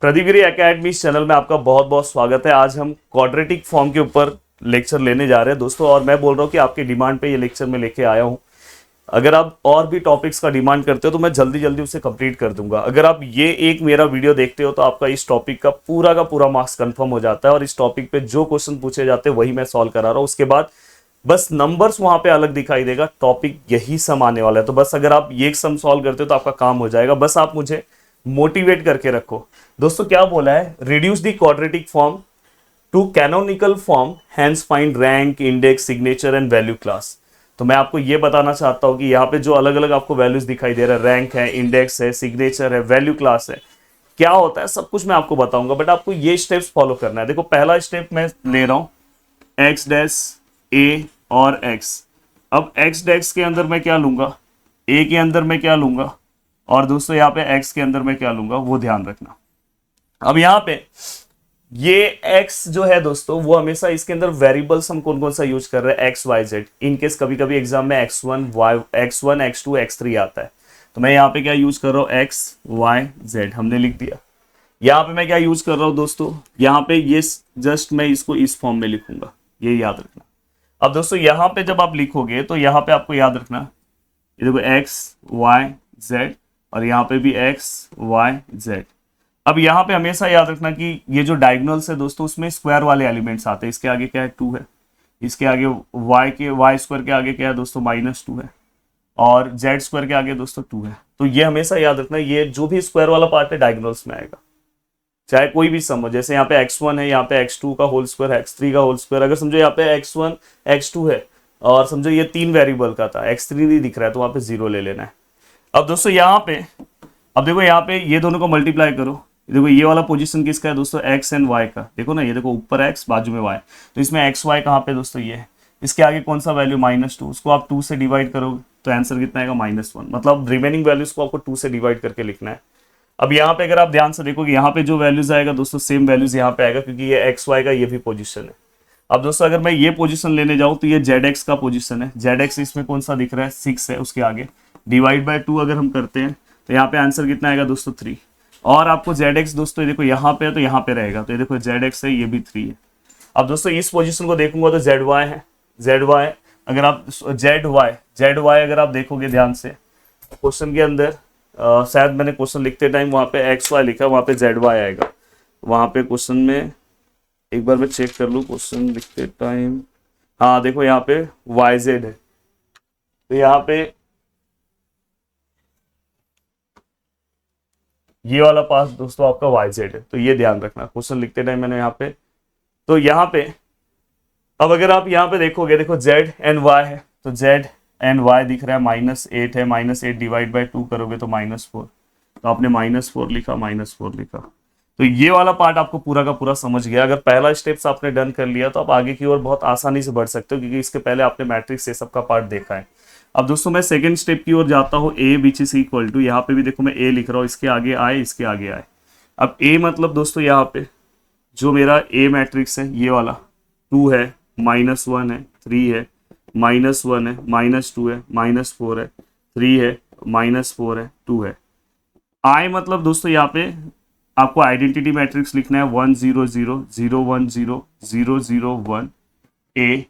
प्रदीपगिरी academy channel में आपका बहुत बहुत स्वागत है। आज हम क्वाड्रेटिक फॉर्म के ऊपर लेक्चर लेने जा रहे हैं दोस्तों, और मैं बोल रहा हूँ कि आपकी डिमांड पे ये लेक्चर मैं लेके आया हूँ। अगर आप और भी टॉपिक्स का डिमांड करते हो तो मैं जल्दी जल्दी उसे कंप्लीट कर दूंगा। अगर आप ये एक मेरा वीडियो देखते हो तो आपका इस टॉपिक का पूरा मार्क्स कंफर्म हो जाता है, और इस टॉपिक पे जो क्वेश्चन पूछे जाते हैं वही मैं सॉल्व करा रहा हूँ। उसके बाद बस नंबर्स वहां पे अलग दिखाई देगा, टॉपिक यही सम आने वाला है। तो बस अगर आप ये सम सॉल्व करते हो तो आपका काम हो जाएगा। बस आप मुझे मोटिवेट करके रखो। दोस्तों क्या बोला है, reduce the quadratic form to canonical form, hence find rank, index, signature and value class. तो मैं आपको ये बताना चाहता हूं कि यहाँ पे जो अलग अलग आपको वैल्यूज दिखाई दे रहा है, रैंक है, इंडेक्स है, सिग्नेचर है, वैल्यू क्लास है, क्या होता है सब कुछ मैं आपको बताऊंगा। बट आपको ये स्टेप्स फॉलो करना है। देखो पहला स्टेप मैं ले रहा हूं एक्स डैश ए और एक्स। अब एक्स डैश के अंदर मैं क्या लूंगा, ए के अंदर मैं क्या लूंगा, और दोस्तों यहाँ पे एक्स के अंदर मैं क्या लूंगा, वो ध्यान रखना। अब यहाँ पे ये x जो है दोस्तों, वो हमेशा इसके अंदर वेरिएबल्स हम कौन कौन सा यूज कर रहे हैं, एक्स वाई जेड। इनकेस कभी कभी एग्जाम में x1 x1 x2 x3 आता है, तो मैं यहाँ पे क्या यूज कर रहा हूँ, एक्स वाई जेड हमने लिख दिया। यहाँ पे मैं क्या यूज कर रहा हूँ दोस्तों, यहाँ पे ये जस्ट मैं इसको इस फॉर्म में लिखूंगा, ये याद रखना। अब दोस्तों यहाँ पे जब आप लिखोगे तो यहाँ पे आपको याद रखना, ये देखो एक्स वाई जेड, और यहाँ पे भी एक्स वाई जेड। अब यहाँ पे हमेशा याद रखना कि ये जो डायगोनल्स है दोस्तों, उसमें स्क्वायर वाले एलिमेंट्स आते हैं। इसके आगे क्या है, 2 है। इसके आगे वाई स्क्वायर के आगे क्या है दोस्तों, -2 है। और जेड स्क्वायर के आगे दोस्तों 2 है। तो ये हमेशा याद रखना, ये जो भी स्क्वायर वाला पार्ट है डायगोनल्स में आएगा, चाहे कोई भी सम हो। जैसे यहाँ पे x1 है, यहाँ पे x2 का होल स्क्वायर है, x3 का होल स्क्वायर। अगर समझो यहाँ पे x1 x2 है, और समझो ये 3 वेरिएबल का था, x3 नहीं दिख रहा है, तो वहां पे 0 ले लेना है। अब दोस्तों यहाँ पे, अब देखो यहाँ पे ये दोनों को मल्टीप्लाई करो। देखो ये वाला पोजीशन किसका है दोस्तों, एक्स एंड वाई का। देखो ना, ये देखो ऊपर एक्स बाजू में वाई, तो इसमें एक्स वाई कहाँ पे दोस्तों, ये है। इसके आगे कौन सा वैल्यू, -2। उसको आप 2 से डिवाइड करोगे तो आंसर कितना आएगा, -1। मतलब रिमेनिंग वैल्यूज को आपको 2 से डिवाइड करके लिखना है। अब यहाँ पे अगर आप ध्यान से देखोगे, यहाँ पे जो वैल्यूज आएगा दोस्तों, सेम वैल्यूज यहाँ पे आएगा, क्योंकि ये एक्स वाई का ये भी पोजीशन है। अब दोस्तों अगर मैं ये पोजीशन लेने जाऊँ तो ये जेड एक्स का पोजीशन है। जेड एक्स इसमें कौन सा दिख रहा है, 6 है। उसके आगे डिवाइड बाय 2 अगर हम करते हैं तो यहाँ पे आंसर कितना आएगा दोस्तों, 3। और आपको जेड एक्स दोस्तों ये देखो यहाँ पे है तो यहाँ पे रहेगा, तो ये देखो जेड एक्स है, ये भी 3 है। अब दोस्तों इस पोजीशन को देखूंगा तो जेड वाई है, जेड वाई। अगर आप जेड वाई अगर आप देखोगे ध्यान से क्वेश्चन के अंदर, शायद मैंने क्वेश्चन लिखते टाइम वहां पे एक्स वाई लिखा, वहां पे जेड वाई आएगा। वहां पे क्वेश्चन में एक बार मैं चेक कर लूँ क्वेश्चन लिखते टाइम। हाँ देखो यहाँ पे वाई जेड है, तो यहाँ पे ये वाला पास दोस्तों आपका वाई जेड है। तो ये ध्यान रखना क्वेश्चन लिखते टाइम मैंने यहाँ पे, तो यहाँ पे अब अगर आप यहाँ पे देखोगे, देखो जेड एंड वाई है, तो जेड एंड वाई दिख रहा है, -8 है। -8 डिवाइड बाय 2 करोगे तो -4, तो आपने -4 लिखा, -4 लिखा। तो ये वाला पार्ट आपको पूरा का पूरा समझ गया। अगर पहला स्टेप्स आपने डन कर लिया तो आप आगे की ओर बहुत आसानी से बढ़ सकते हो, क्योंकि इसके पहले आपने मैट्रिक्स ये सब का पार्ट देखा है। अब दोस्तों मैं सेकंड स्टेप की ओर जाता हूँ, ए विच इज इक्वल टू, यहाँ पे भी देखो मैं ए लिख रहा हूँ, इसके आगे आए, इसके आगे आए। अब ए मतलब दोस्तों यहाँ पे जो मेरा ए मैट्रिक्स है, ये वाला 2 है, -1 है, 3 है, -1 है, -2 है, -4 है, 3 है, -4 है, 2 है। आई मतलब दोस्तों यहाँ पे आपको आइडेंटिटी मैट्रिक्स लिखना है, 1 0 0 0 1 0 0 0 1 ए।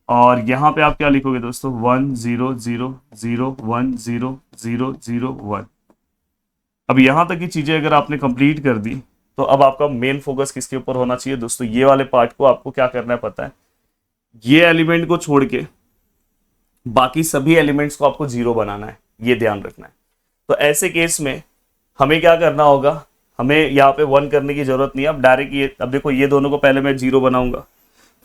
और यहाँ पे आप क्या लिखोगे दोस्तों, 1 0 0 0 1 0 0 0 1। अब यहाँ तक की चीजें अगर आपने कंप्लीट कर दी तो अब आपका मेन फोकस किसके ऊपर होना चाहिए दोस्तों, ये वाले पार्ट को आपको क्या करना है पता है, ये एलिमेंट को छोड़ के बाकी सभी एलिमेंट्स को आपको 0 बनाना है, ये ध्यान रखना है। तो ऐसे केस में हमें क्या करना होगा, हमें यहाँ पे 1 करने की जरूरत नहीं है। अब डायरेक्ट ये, अब देखो ये दोनों को पहले मैं 0 बनाऊंगा,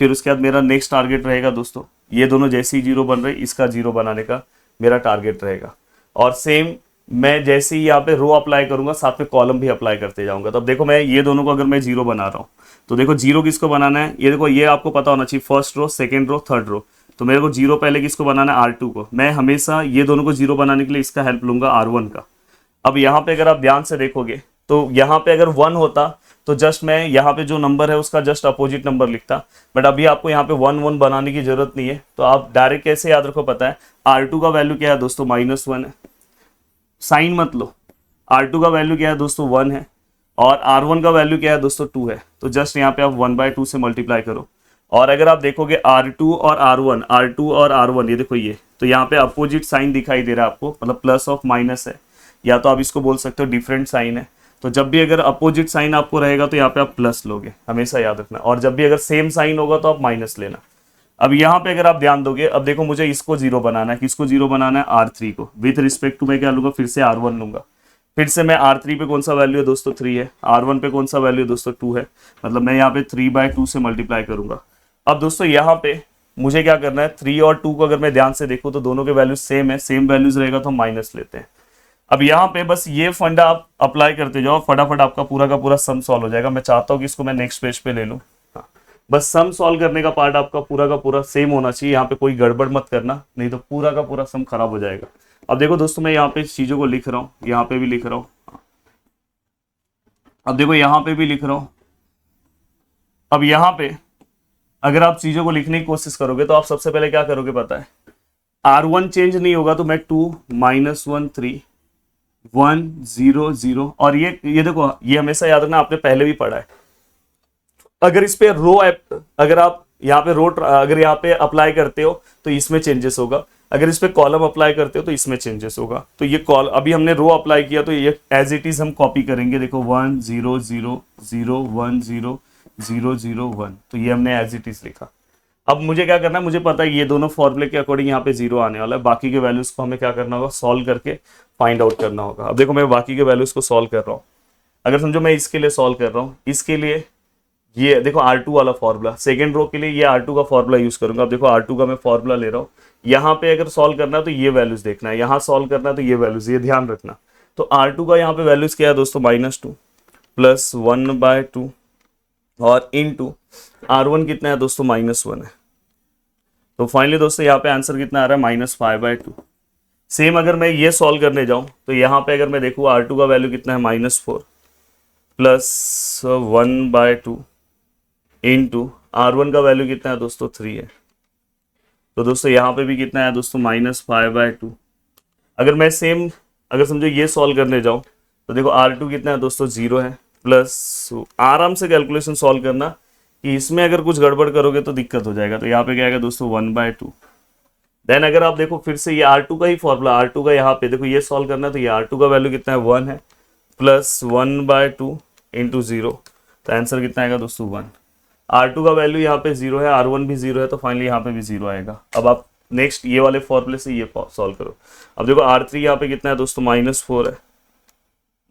फिर उसके बाद मेरा नेक्स्ट टारगेट रहेगा दोस्तों, ये दोनों जैसे ही 0 बन रहे, इसका 0 बनाने का मेरा टारगेट रहेगा। और सेम मैं जैसे ही यहाँ पे रो अप्लाई करूंगा, साथ में कॉलम भी अप्लाई करते जाऊंगा। तो अब देखो मैं ये दोनों को अगर मैं 0 बना रहा हूँ, तो देखो 0 किसको बनाना है, ये देखो ये आपको पता होना चाहिए, first row, second row, third row. तो मेरे को 0 पहले किसको बनाना है, R2 को। मैं हमेशा ये दोनों को 0 बनाने के लिए इसका हेल्प लूंगा, R1 का। अब यहाँ पे अगर आप ध्यान से देखोगे तो यहाँ पे अगर 1 होता तो जस्ट मैं यहाँ पे जो नंबर है उसका जस्ट अपोजिट नंबर लिखता। बट अभी आपको यहाँ पे 1 1 बनाने की जरूरत नहीं है, तो आप डायरेक्ट कैसे याद रखो पता है, R2 का वैल्यू क्या है दोस्तों, -1 है। साइन मत लो, R2 का वैल्यू क्या है दोस्तों, 1 है। और R1 का वैल्यू क्या है दोस्तों 2 है, तो जस्ट यहाँ पे आप 1/2 से मल्टीप्लाई करो। और अगर आप देखोगे R2 और R1 ये देखो ये, तो यहाँ पे अपोजिट साइन दिखाई दे रहा है आपको, मतलब प्लस ऑफ माइनस है, या तो आप इसको बोल सकते हो डिफरेंट साइन है। तो जब भी अगर अपोजिट साइन आपको रहेगा तो यहाँ पे आप प्लस लोगे, हमेशा याद रखना, और जब भी अगर सेम साइन होगा तो आप माइनस लेना। अब यहाँ पे अगर आप ध्यान दोगे, अब देखो मुझे इसको जीरो बनाना है, किसको जीरो बनाना है, R3 को। विथ रिस्पेक्ट टू मैं क्या लूंगा, फिर से R1 लूंगा। फिर से मैं R3 पे कौन सा वैल्यू है दोस्तों 3 है, R1 पे कौन सा वैल्यू है दोस्तों 2 है, मतलब मैं यहाँ पे 3/2 से मल्टीप्लाई करूंगा। अब दोस्तों यहाँ पे मुझे क्या करना है, 3 और 2 को अगर मैं ध्यान से देखूँ तो दोनों के वैल्यूज सेम है, सेम वैल्यूज रहेगा तो हम माइनस लेते हैं। अब यहाँ पे बस ये फंडा आप अप्लाई करते जाओ, फटाफट आपका पूरा का पूरा सम सॉल्व हो जाएगा। मैं चाहता हूँ कि इसको मैं नेक्स्ट पेज पे ले लूँ। हाँ, बस सम सॉल्व करने का पार्ट आपका पूरा का पूरा सेम होना चाहिए, यहाँ पे कोई गड़बड़ मत करना, नहीं तो पूरा का पूरा सम खराब हो जाएगा। अब देखो दोस्तों, मैं यहाँ पे चीजों को लिख रहा हूँ, यहाँ पे भी लिख रहा हूँ, अब देखो यहाँ पे भी लिख रहा हूँ। अब यहाँ पे अगर आप चीजों को लिखने की कोशिश करोगे तो आप सबसे पहले क्या करोगे पता है, R1 चेंज नहीं होगा तो मैं 2 -1 3 1 0 0, और ये देखो, ये हमेशा याद रखना, आपने पहले भी पढ़ा है। अगर इस पे रो, अगर आप यहाँ पे रो अगर यहाँ पे अप्लाई करते हो तो इसमें चेंजेस होगा, अगर इस पे कॉलम अप्लाई करते हो तो इसमें चेंजेस होगा। तो ये कॉल अभी हमने रो अप्लाई किया तो ये एज इट इज हम कॉपी करेंगे। देखो 1 0 0 0 1 0 0 0 1, तो ये हमने एज इट इज लिखा। अब मुझे क्या करना है, मुझे पता है ये दोनों फॉर्मूले के अकॉर्डिंग यहाँ पे जीरो आने वाला है, बाकी के वैल्यूज को हमें क्या करना होगा, सॉल्व करके फाइंड आउट करना होगा। अब देखो मैं बाकी के वैल्यूज को सॉल्व कर रहा हूँ। अगर समझो मैं इसके लिए सॉल्व कर रहा हूँ, इसके लिए ये देखो R2 वाला फॉर्मूला, सेकंड रो के लिए ये R2 का फॉर्मूला यूज करूंगा। अब देखो R2 का मैं फॉर्मूला ले रहा हूँ, यहाँ पे अगर सॉल्व करना है तो ये वैल्यूज देखना है, यहाँ सॉल्व करना है तो ये वैल्यूज, ये ध्यान रखना। तो R2 का यहाँ पे वैल्यूज क्या है दोस्तों, -2 प्लस 1/2 और इनटू R1 कितना है दोस्तों, -1 है। तो फाइनली दोस्तों यहाँ पे आंसर कितना आ रहा है, -5/2। सेम अगर मैं ये सॉल्व करने जाऊं तो यहाँ पे अगर मैं देखूँ R2 का वैल्यू कितना है, -4 प्लस 1/2 इनटू R1 का वैल्यू कितना है दोस्तों 3 है। तो दोस्तों यहाँ पे भी कितना है दोस्तों, -5/2। अगर मैं सेम अगर समझो ये सॉल्व करने जाऊं तो देखो R2 कितना है दोस्तों 0 है, प्लस आराम से कैलकुलेशन सॉल्व करना कि इसमें अगर कुछ गड़बड़ करोगे तो दिक्कत हो जाएगा। तो यहाँ पे क्या आएगा दोस्तों 1/2। देन अगर आप देखो फिर से ये R2 का ही फॉर्मूला, R2 का यहाँ पे देखो ये सॉल्व करना है तो ये R2 का वैल्यू कितना है 1 है, प्लस 1/2 इंटू 0, तो आंसर कितना आएगा दोस्तों 1। R2 का वैल्यू यहाँ पे 0 है, R1 भी 0 है, तो फाइनली यहाँ पे भी 0 आएगा। अब आप नेक्स्ट ये वाले फॉर्मूले से ये सॉल्व करो। अब देखो R3 यहाँ पे कितना है दोस्तों, -4 है,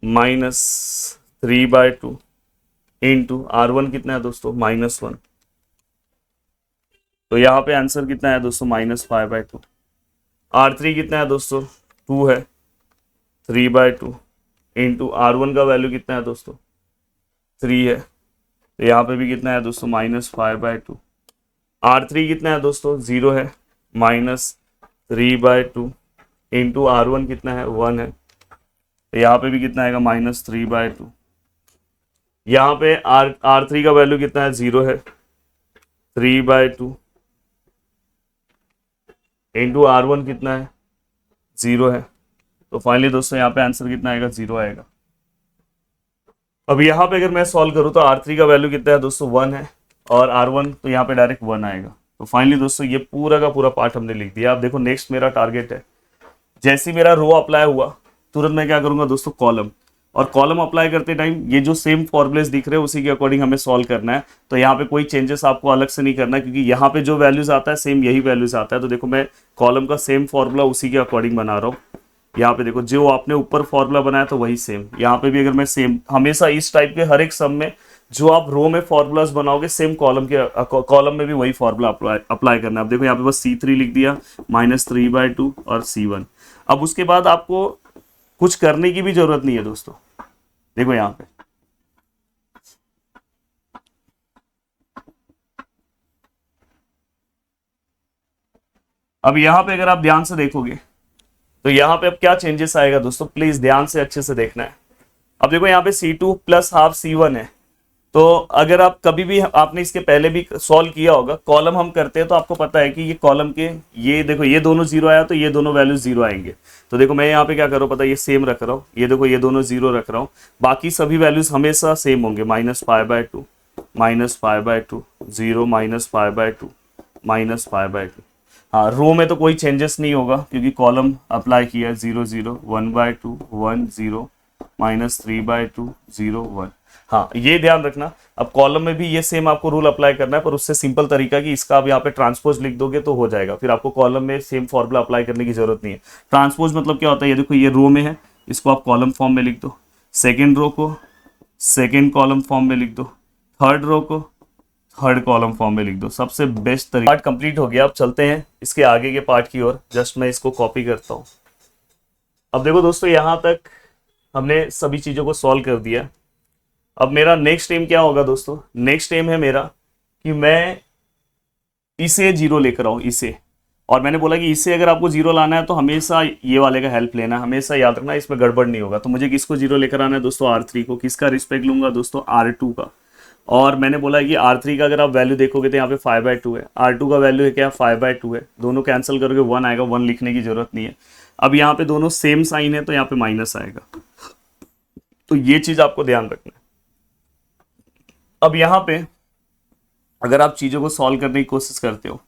-3/2 इंटू R1 कितना है दोस्तों, -1, तो यहाँ पे आंसर कितना है दोस्तों, -5/2। R3 कितना है दोस्तों 2 है, 3/2 इंटू R1 का वैल्यू कितना है दोस्तों 3 है, तो यहाँ पे भी कितना है दोस्तों -5/2। R3 कितना है दोस्तों 0 है, -3/2 इंटू R1 कितना है 1 है, तो यहाँ पे भी कितना आएगा -3/2। यहाँ पे R3 का वैल्यू कितना है 0 है, 3/2 इंटू R1 कितना है 0 है, तो फाइनली दोस्तों यहाँ पे आंसर कितना आएगा 0 आएगा। अब यहाँ पे अगर मैं सॉल्व करूँ तो R3 का वैल्यू कितना है दोस्तों 1 है, और R1 तो यहाँ पे डायरेक्ट 1 आएगा। तो फाइनली दोस्तों ये पूरा का पूरा पार्ट हमने लिख दिया। अब देखो नेक्स्ट मेरा टारगेट है, जैसे ही मेरा रो अप्लाई हुआ तुरंत मैं क्या करूंगा दोस्तों, कॉलम। और कॉलम अप्लाई करते टाइम ये जो सेम फॉर्मुलेस दिख रहे हैं उसी के अकॉर्डिंग हमें सॉल्व करना है। तो यहाँ पे कोई चेंजेस आपको अलग से नहीं करना है, क्योंकि यहाँ पे जो वैल्यूज आता है सेम यही वैल्यूज आता है। तो देखो मैं कॉलम का सेम फॉर्मूला उसी के अकॉर्डिंग बना रहा हूँ। यहाँ पे देखो जो आपने ऊपर फॉर्मूला बनाया तो वही सेम यहाँ पे भी, अगर मैं सेम हमेशा इस टाइप के हर एक सम में जो आप रो में फॉर्मूलाज बनाओगे सेम कॉलम में भी वही फॉर्मूला अप्लाई करना है। अब देखो यहाँ पे बस C3 लिख दिया, -3/2 और C1। अब उसके बाद आपको कुछ करने की भी जरूरत नहीं है दोस्तों। देखो यहाँ पे अब यहाँ पे अगर आप ध्यान से देखोगे तो यहाँ पे अब क्या चेंजेस आएगा दोस्तों, प्लीज ध्यान से अच्छे से देखना है। अब देखो यहाँ पे C2 प्लस हाफ C1 है, तो अगर आप कभी भी, आपने इसके पहले भी सॉल्व किया होगा, कॉलम हम करते हैं तो आपको पता है कि ये कॉलम के, ये देखो ये दोनों जीरो आया तो ये दोनों वैल्यूज जीरो आएंगे। तो देखो मैं यहाँ पे क्या कर रहा हूँ पता है, ये सेम रख रहा हूँ, ये देखो ये दोनों जीरो रख रहा हूँ, बाकी सभी वैल्यूज हमेशा सेम होंगे, -5/2, -5/2, 0, -5/2, -5/2। हाँ, रो में तो कोई चेंजेस नहीं होगा क्योंकि कॉलम अप्लाई किया है, 0 0, 1/2, 1 0, -3/2, 0 1। हाँ, ये ध्यान रखना, अब कॉलम में भी ये सेम आपको रूल अप्लाई करना है, पर उससे सिंपल तरीका कि इसका आप यहाँ पे ट्रांसपोज लिख दोगे तो हो जाएगा, फिर आपको कॉलम में सेम फॉर्मूला अप्लाई करने की जरूरत नहीं है। ट्रांसपोज मतलब क्या होता है, ये देखो ये रो में है, इसको आप कॉलम फॉर्म में लिख दो, सेकेंड रो को सेकेंड कॉलम फॉर्म में लिख दो, थर्ड रो को थर्ड कॉलम फॉर्म में लिख दो, सबसे बेस्ट तरीका। पार्ट कंप्लीट हो गया, अब चलते हैं इसके आगे के पार्ट की ओर। जस्ट मैं इसको कॉपी करता हूँ। अब देखो दोस्तों, यहाँ तक हमने सभी चीज़ों को सॉल्व कर दिया। अब मेरा नेक्स्ट एम क्या होगा दोस्तों, नेक्स्ट एम है मेरा कि मैं इसे जीरो लेकर आऊँ, इसे, और मैंने बोला कि इसे अगर आपको जीरो लाना है तो हमेशा ये वाले का हेल्प लेना, हमेशा याद रखना इसमें गड़बड़ नहीं होगा। तो मुझे किसको जीरो लेकर आना है दोस्तों, R3 को। किसका रिस्पेक्ट लूंगा दोस्तों, R2 का। और मैंने बोला कि R3 का अगर आप वैल्यू देखोगे तो यहाँ पे 5/2 है, R2 का वैल्यू है क्या, 5/2 है, दोनों कैंसिल करोगे 1 आएगा, 1 लिखने की जरूरत नहीं है। अब यहाँ पे दोनों सेम साइन है तो यहाँ पे माइनस आएगा, तो ये चीज आपको ध्यान रखना है। अब यहाँ पे अगर आप चीजों को सॉल्व करने की कोशिश करते हो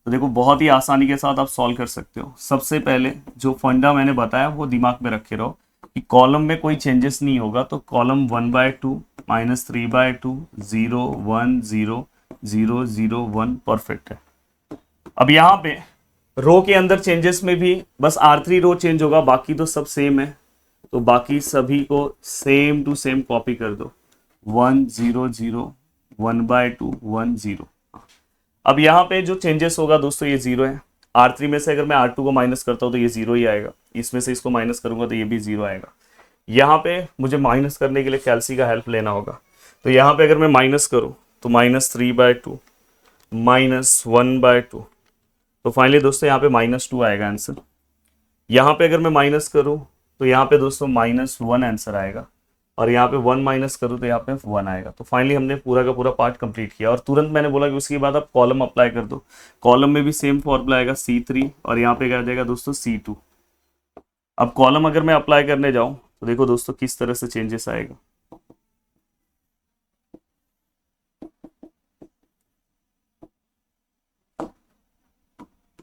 तो देखो बहुत ही आसानी के साथ आप सॉल्व कर सकते हो। सबसे पहले जो फंडा मैंने बताया वो दिमाग में रखे रहो कि कॉलम में कोई चेंजेस नहीं होगा, तो कॉलम 1/2, -3/2, 0 1 0 0 0 1 परफेक्ट है। अब यहाँ पे रो के अंदर चेंजेस में भी बस R3 रो चेंज होगा, बाकी तो सब सेम है, तो बाकी सभी को सेम टू सेम कॉपी कर दो, 1 0 0, 1/2, 1 0। अब यहाँ पे जो चेंजेस होगा दोस्तों ये 0 है। R3 में से अगर मैं R2 को माइनस करता हूँ तो ये 0 ही आएगा, इसमें से इसको माइनस करूंगा तो ये भी 0 आएगा। यहाँ पे मुझे माइनस करने के लिए कैल्सी का हेल्प लेना होगा, तो यहाँ पे अगर मैं माइनस करूँ तो -3/2, -1/2, तो फाइनली दोस्तों यहाँ पे -2 आएगा आंसर। यहाँ पे अगर मैं माइनस करूँ तो यहाँ पे दोस्तों -1 आंसर आएगा, और यहाँ पे 1 माइनस करूँ तो यहाँ पे 1 आएगा। तो फाइनली हमने पूरा का पूरा पार्ट कंप्लीट किया, और तुरंत मैंने बोला कि उसके बाद आप कॉलम अप्लाई कर दो। कॉलम में भी सेम फॉर्मूला आएगा, C3, और यहाँ पे क्या आ जाएगा दोस्तों, C2। अब कॉलम अगर मैं अप्लाई करने जाऊं तो देखो दोस्तों किस तरह से चेंजेस आएगा।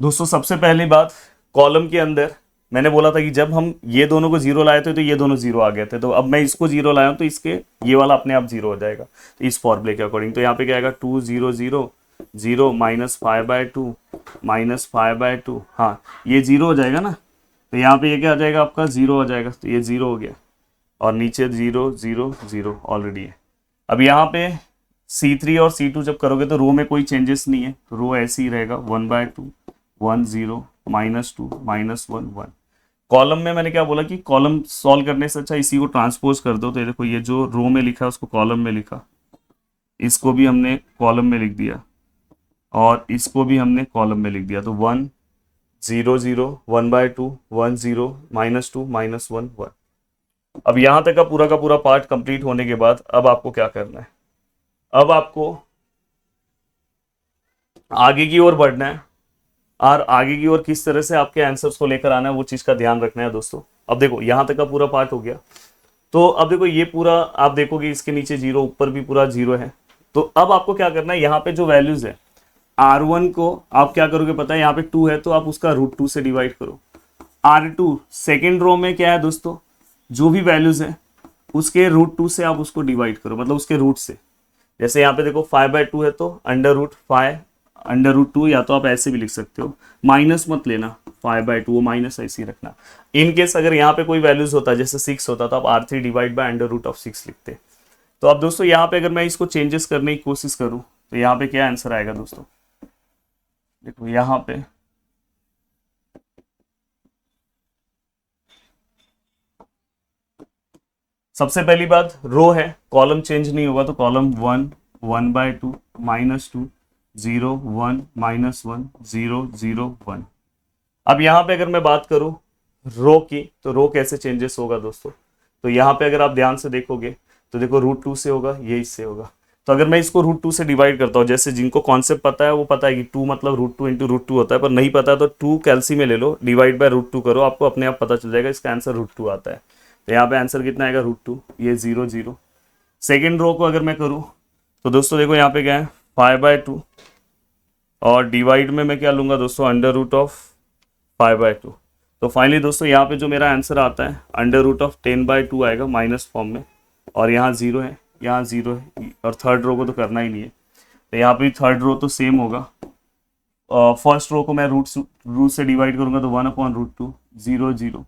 दोस्तों सबसे पहली बात, कॉलम के अंदर मैंने बोला था कि जब हम ये दोनों को जीरो लाए थे तो ये दोनों जीरो आ गए थे, तो अब मैं इसको जीरो लाया हूं तो इसके ये वाला अपने आप जीरो हो जाएगा इस फॉर्मूले के अकॉर्डिंग। तो यहाँ पे क्या आएगा, 2 0 0 0 -5/2 -5/2, हाँ ये जीरो हो जाएगा ना, तो यहाँ पे ये क्या आ जाएगा आपका, जीरो हो जाएगा, तो ये जीरो हो गया, और नीचे 0 0 0 ऑलरेडी है। अब यहाँ पे C3 और C2 जब करोगे तो रो में कोई चेंजेस नहीं है, तो रो ऐसे ही रहेगा, 1/2 1 0 -2 -1 1। कॉलम में मैंने क्या बोला कि कॉलम सॉल्व करने से अच्छा इसी को ट्रांसपोज कर दो, तो ये देखो ये जो रो में लिखा है उसको कॉलम में लिखा, इसको भी हमने कॉलम में लिख दिया, और इसको भी हमने कॉलम में लिख दिया, तो 1 0 0 1/2 1 0 -2 -1 1। अब यहां तक का पूरा पार्ट कंप्लीट होने के बाद अब आपको क्या करना है, अब आपको आगे की ओर बढ़ना है, और आगे की ओर किस तरह से आपके आंसर्स को लेकर आना है वो चीज का ध्यान रखना है दोस्तों। अब देखो यहां तक का पूरा पार्ट हो गया, तो अब देखो ये पूरा आप देखोगे इसके नीचे 0, ऊपर भी पूरा 0 है। तो अब आपको क्या करना है, यहाँ पे जो वैल्यूज है R1 को आप क्या करोगे पता है, यहाँ पे 2 है तो आप उसका √2 से डिवाइड करो। R2 सेकेंड रो में क्या है दोस्तों, जो भी वैल्यूज है उसके √2 से आप उसको डिवाइड करो, मतलब उसके रूट से। जैसे यहाँ पे देखो 5/2 है तो √5 √2, या तो आप ऐसे भी लिख सकते हो, माइनस मत लेना 5/2, वो माइनस ऐसे ही रखना। इन केस अगर यहाँ पे कोई वैल्यूज होता जैसे 6 होता तो आप R3 डिवाइड बाय √6 लिखते। तो अब दोस्तों यहाँ पे अगर मैं इसको चेंजेस करने की कोशिश करूँ तो यहाँ पे क्या आंसर आएगा दोस्तों, देखो यहाँ पे सबसे पहली बात रो है, कॉलम चेंज नहीं होगा, तो कॉलम 1 1/2 -2 0 1 -1 0 0 1। अब यहाँ पे अगर मैं बात करूं रो की, तो रो कैसे चेंजेस होगा दोस्तों, तो यहाँ पे अगर आप ध्यान से देखोगे तो देखो √2 से होगा, ये इससे होगा। तो अगर मैं इसको √2 से डिवाइड करता हूँ, जैसे जिनको कॉन्सेप्ट पता है वो पता है कि 2 मतलब √2 इंटू √2 होता है, पर नहीं पता तो 2 कैलसी में ले लो, डिवाइड बाय √2 करो, आपको अपने आप पता चल जाएगा, इसका आंसर √2 आता है। तो यहाँ पे आंसर कितना आएगा √2, ये 0 0। सेकेंड रो को अगर मैं करूँ तो दोस्तों देखो यहाँ पे क्या है 5/2, और डिवाइड में मैं क्या लूँगा दोस्तों, √5/2। तो फाइनली दोस्तों यहाँ पे जो मेरा आंसर आता है √10/2 आएगा माइनस फॉर्म में, और यहाँ 0 है, यहाँ 0 है, और थर्ड रो को तो करना ही नहीं है, तो यहाँ पे थर्ड रो तो सेम होगा। फर्स्ट रो को मैं रूट से डिवाइड करूंगा तो 1/√2 0 0।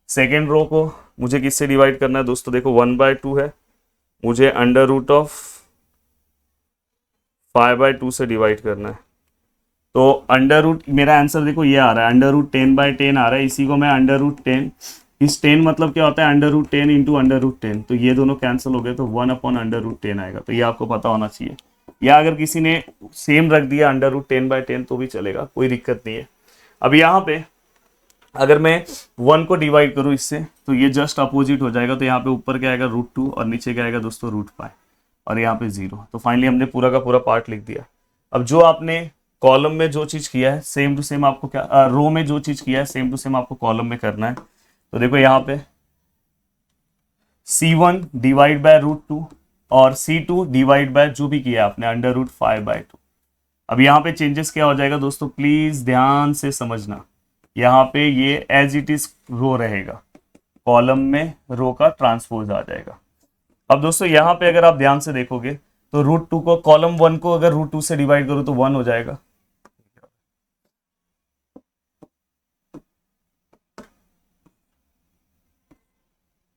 सेकेंड रो को मुझे किससे डिवाइड करना है दोस्तों, देखो 1/2 है, मुझे √5/2 से डिवाइड करना है। तो मेरा आंसर देखो ये आ रहा है √10/10 आ रहा है, इसी को मैं √10, इस 10 मतलब क्या होता है √10 इंटू √10, तो ये दोनों कैंसिल हो गए, तो 1/√10 आएगा। तो ये आपको पता होना चाहिए, या अगर किसी ने सेम रख दिया √10/10 तो भी चलेगा, कोई दिक्कत नहीं है। अब यहाँ पे अगर मैं 1 को डिवाइड करूँ इससे तो ये जस्ट अपोजिट हो जाएगा, तो यहाँ पे ऊपर क्या आएगा √2 और नीचे क्या आएगा दोस्तों √5, और यहाँ पे 0। तो फाइनली हमने पूरा का पूरा पार्ट लिख दिया। अब जो आपने कॉलम में जो चीज किया है सेम टू सेम आपको क्या रो में जो चीज किया है सेम टू सेम आपको कॉलम में करना है। तो देखो यहाँ पे C1 डिवाइड बाय √2 और C2 डिवाइड बाय जो भी किया आपने √5/2। अब यहाँ पे चेंजेस क्या हो जाएगा दोस्तों, प्लीज ध्यान से समझना, यहाँ पे ये एज इट इज रो रहेगा, कॉलम में रो का ट्रांसपोज आ जाएगा। अब दोस्तों यहाँ पे अगर आप ध्यान से देखोगे तो √2 को कॉलम 1 को अगर √2 से डिवाइड करो तो 1 हो जाएगा,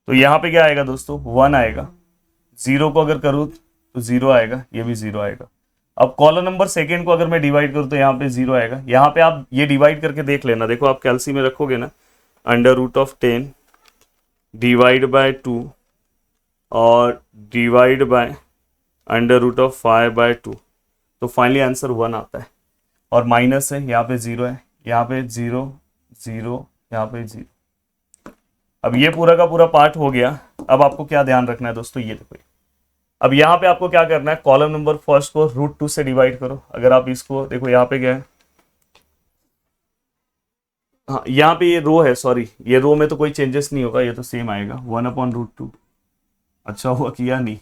तो यहाँ पे क्या आएगा दोस्तों 1 आएगा। 0 को अगर करूँ तो 0 आएगा, ये भी 0 आएगा। अब कॉलम नंबर सेकेंड को अगर मैं डिवाइड करूँ तो यहाँ पे 0 आएगा। यहाँ पे आप ये डिवाइड करके देख लेना, देखो आप कैलसी में रखोगे ना √10 डिवाइड बाय 2 और डिवाइड बाय √5/2, तो फाइनली आंसर 1 आता है, और माइनस है, यहाँ पे 0 है, यहाँ पे 0 0, यहाँ पे 0। अब ये पूरा का पूरा पार्ट हो गया। अब आपको क्या ध्यान रखना है दोस्तों, ये देखो, अब यहाँ पे आपको क्या करना है, कॉलम नंबर फर्स्ट को √2 से डिवाइड करो। अगर आप इसको देखो यहाँ पे क्या है, हाँ यहाँ पे ये रो है, सॉरी ये रो में तो कोई चेंजेस नहीं होगा, ये तो सेम आएगा 1/√2। अच्छा हुआ किया नहीं,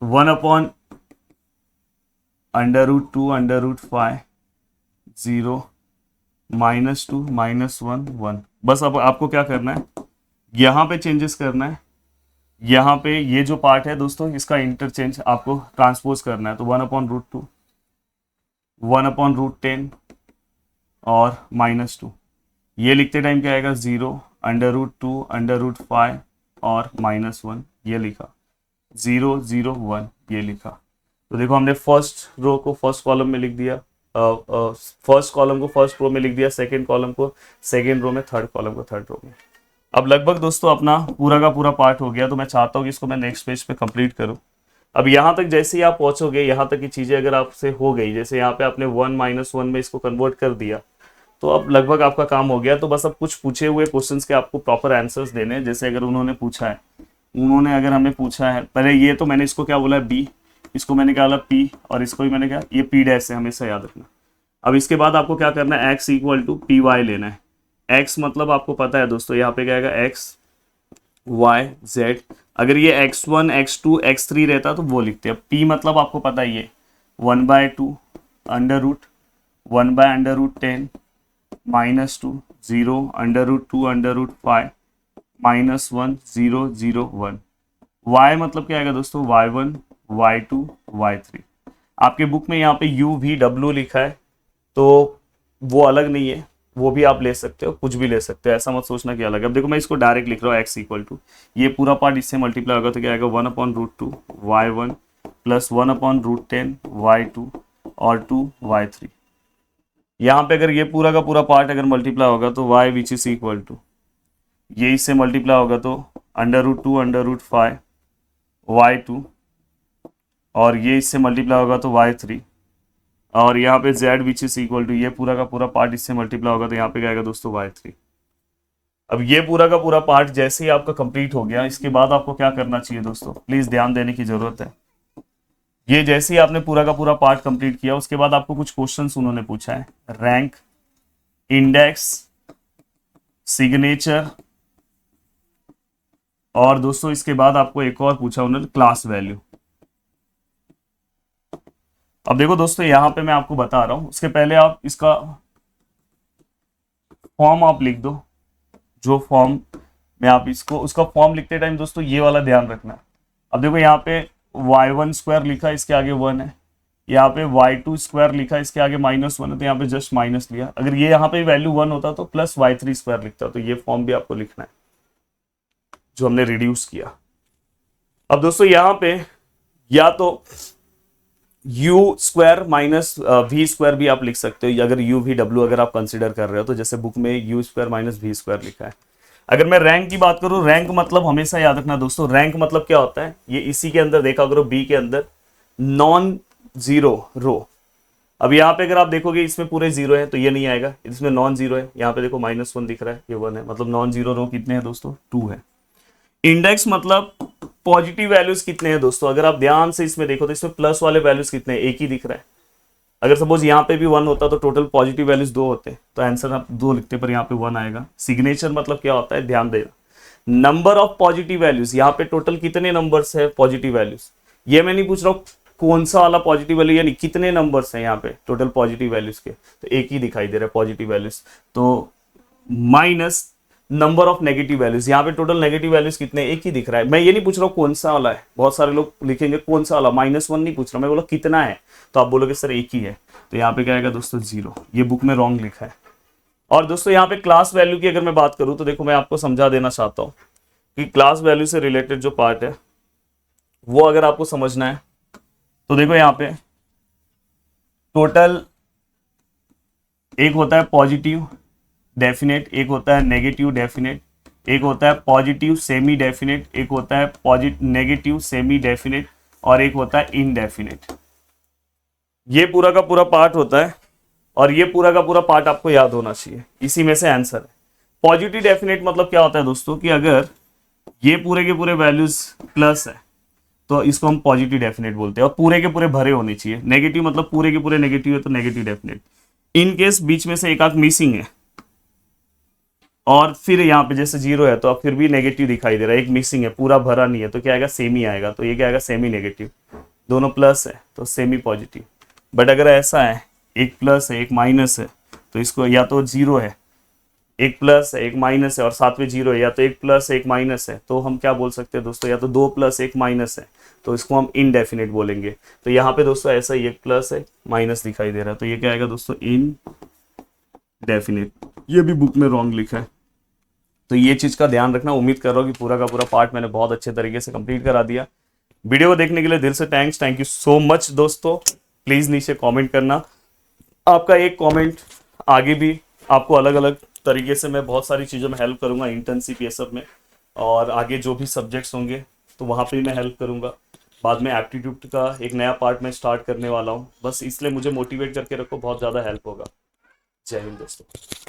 1/√2 √5 0 -2 -1 1। बस अब आपको क्या करना है, यहाँ पे चेंजेस करना है, यहाँ पे ये जो पार्ट है दोस्तों इसका इंटरचेंज आपको ट्रांसपोज करना है। तो 1/√2 1/10 और -2, ये लिखते टाइम क्या आएगा 0 √2 √5 और -1, ये लिखा 0 0 1, ये लिखा। तो देखो हमने फर्स्ट रो को फर्स्ट कॉलम में लिख दिया, फर्स्ट कॉलम को फर्स्ट रो में लिख दिया, सेकेंड कॉलम को सेकेंड रो में, थर्ड कॉलम को थर्ड रो में। अब लगभग दोस्तों अपना पूरा का पूरा पार्ट हो गया, तो मैं चाहता हूँ कि इसको मैं नेक्स्ट पेज पे कंप्लीट करूँ। अब यहाँ तक जैसे ही आप पहुंचोगे, यहाँ तक की चीजें अगर आपसे हो गई, जैसे यहाँ पे आपने 1 - 1 में इसको कन्वर्ट कर दिया, तो अब लगभग आपका काम हो गया। तो बस अब कुछ पूछे हुए क्वेश्चंस के आपको प्रॉपर आंसर्स देने हैं। जैसे अगर उन्होंने पूछा है, अगर हमें पूछा है, पहले ये तो मैंने इसको क्या बोला बी, इसको मैंने क्या बोला पी, और इसको भी मैंने क्या, ये पी डैश है, हमेशा याद रखना। अब इसके बाद आपको क्या करना है, x = py लेना है। x मतलब आपको पता है दोस्तों, यहाँ पे क्या आएगा x y z। अगर ये x1 x2 x3 रहता तो वो लिखते हैं। p मतलब आपको पता ही है 1/2 √1/√10 -2 0 √2/5 -1 0 0 1। y मतलब क्या आएगा दोस्तों, y1 y2 y3। आपके बुक में यहाँ पे UVW लिखा है, तो वो अलग नहीं है, वो भी आप ले सकते हो, कुछ भी ले सकते हो, ऐसा मत सोचना कि अलग है। अब देखो मैं इसको डायरेक्ट लिख रहा हूँ, x = ये पूरा पार्ट इससे मल्टीप्लाई होगा तो क्या आएगा 1/√2 y1 + 1/10 y2 और 2 y3। यहाँ पे अगर ये पूरा का पूरा पार्ट अगर मल्टीप्लाई होगा तो y = ये इससे मल्टीप्लाई होगा तो √2 √5 y2, और ये इससे मल्टीप्लाई होगा तो y3, और यहाँ पे z = ये पूरा का पूरा पार्ट इससे मल्टीप्लाई होगा तो यहाँ पे क्या आएगा दोस्तों y3। अब ये पूरा का पूरा पार्ट जैसे ही आपका कंप्लीट हो गया, इसके बाद आपको क्या करना चाहिए दोस्तों, प्लीज ध्यान देने की जरूरत है। ये जैसे ही आपने पूरा का पूरा पार्ट कंप्लीट किया, उसके बाद आपको कुछ क्वेश्चंस उन्होंने पूछा है, रैंक, इंडेक्स, सिग्नेचर, और दोस्तों इसके बाद आपको एक और पूछा उन्होंने, क्लास वैल्यू। अब देखो दोस्तों, यहां पे मैं आपको बता रहा हूं, उसके पहले आप इसका फॉर्म आप लिख दो। जो फॉर्म में आप इसको, उसका फॉर्म लिखते टाइम दोस्तों ये वाला ध्यान रखना। अब देखो यहाँ पे y1 स्क्वायर लिखा, इसके आगे 1 है। यहाँ पे y2 स्क्वायर लिखा, इसके आगे -1 है, तो यहाँ पे जस्ट माइनस लिया। अगर ये यहाँ पे वैल्यू 1 होता तो प्लस y3 स्क्वायर लिखता। तो ये फॉर्म भी आपको लिखना है जो हमने रिड्यूस किया। अब दोस्तों यहाँ पे या तो u square minus v square भी आप लिख सकते हो, अगर u v w अगर आप कंसिडर कर रहे हो तो, जैसे बुक में u square minus v square लिखा है। अगर मैं रैंक की बात करूं, रैंक मतलब हमेशा याद रखना दोस्तों, रैंक मतलब क्या होता है, ये इसी के अंदर देखा करो, बी के अंदर नॉन जीरो रो। अब यहाँ पे अगर आप देखोगे इसमें पूरे जीरो है तो ये नहीं आएगा, इसमें नॉन जीरो है। यहाँ पे देखो -1 दिख रहा है, ये 1 है, मतलब नॉन जीरो रो कितने हैं दोस्तों, 2 है। इंडेक्स मतलब पॉजिटिव वैल्यूज कितने हैं दोस्तों, अगर आप ध्यान से इसमें देखो तो इसमें प्लस वाले वैल्यूज कितने हैं, एक ही दिख रहा है। अगर सपोज यहाँ पे भी 1 होता तो टोटल पॉजिटिव वैल्यूज 2 होते, तो आंसर आप 2 लिखते, पर यहाँ पे 1 आएगा। सिग्नेचर मतलब क्या होता है, ध्यान देना, नंबर ऑफ पॉजिटिव वैल्यूज, यहाँ पे टोटल कितने नंबर्स है पॉजिटिव वैल्यूज। ये मैं नहीं पूछ रहा हूँ कौन सा वाला पॉजिटिव वैल्यू, यानी कितने नंबर्स हैं यहाँ पे टोटल पॉजिटिव वैल्यूज के, तो एक ही दिखाई दे रहा है पॉजिटिव वैल्यूज। तो minus number of negative values, यहाँ पे टोटल नेगेटिव वैल्यूज कितने, एक ही दिख रहा है। मैं ये नहीं पूछ रहा हूँ कौन सा वाला है, बहुत सारे लोग लिखेंगे कौन सा वाला, -1 नहीं पूछ रहा, मैं बोला कितना है, तो आप बोलोगे सर एक ही है, तो यहाँ पे क्या आएगा दोस्तों 0। ये बुक में रॉन्ग लिखा है। और दोस्तों यहाँ पे क्लास वैल्यू की अगर मैं बात करूँ तो देखो, मैं आपको समझा देना चाहता हूँ कि क्लास वैल्यू से रिलेटेड जो पार्ट है वो अगर आपको समझना है तो देखो, यहाँ पे टोटल एक होता है पॉजिटिव डेफिनेट, एक होता है नेगेटिव डेफिनेट, एक होता है पॉजिटिव सेमी डेफिनेट, एक होता है नेगेटिव सेमी डेफिनेट, और एक होता है इनडेफिनेट। ये पूरा का पूरा पार्ट होता है, और ये पूरा का पूरा पार्ट आपको याद होना चाहिए, इसी में से आंसर है। पॉजिटिव डेफिनेट मतलब क्या होता है दोस्तों, कि अगर ये पूरे के पूरे वैल्यूज प्लस है तो इसको हम पॉजिटिव डेफिनेट बोलते हैं, और पूरे के पूरे भरे होने चाहिए। नेगेटिव मतलब पूरे के पूरे नेगेटिव है तो नेगेटिव डेफिनेट। इन केस बीच में से एक आंख मिसिंग है, और फिर यहाँ पे जैसे 0 है तो अब फिर भी नेगेटिव दिखाई दे रहा है, एक मिसिंग है, पूरा भरा नहीं है, तो क्या आएगा, सेमी आएगा। तो ये क्या आएगा, सेमी नेगेटिव। दोनों प्लस है तो सेमी पॉजिटिव। बट अगर ऐसा है, एक प्लस है एक माइनस है, तो इसको या तो 0 है, एक प्लस है एक माइनस है, और साथ में 0 है, या तो एक प्लस है एक माइनस है, तो हम क्या बोल सकते हैं दोस्तों, या तो 2 प्लस 1 माइनस है, तो इसको हम इनडेफिनेट बोलेंगे। तो यहाँ पे दोस्तों ऐसा ही एक प्लस है माइनस दिखाई दे रहा है, तो ये क्या आएगा दोस्तों, इनडेफिनेट। ये भी बुक में रॉन्ग लिखा है, तो ये चीज का ध्यान रखना। उम्मीद कर रहा हूँ कि पूरा का पूरा पार्ट मैंने बहुत अच्छे तरीके से कंप्लीट करा दिया। वीडियो को देखने के लिए दिल से थैंक यू सो मच दोस्तों। प्लीज नीचे कमेंट करना, आपका एक कमेंट आगे भी आपको अलग अलग तरीके से मैं बहुत सारी चीज़ों में हेल्प करूंगा, इंटर्नशिप ये सब में, और आगे जो भी सब्जेक्ट्स होंगे तो वहाँ पे मैं हेल्प करूंगा। बाद में एप्टीट्यूड का एक नया पार्ट मैं स्टार्ट करने वाला हूँ, बस इसलिए मुझे मोटिवेट करके रखो, बहुत ज़्यादा हेल्प होगा। जय हिंद दोस्तों।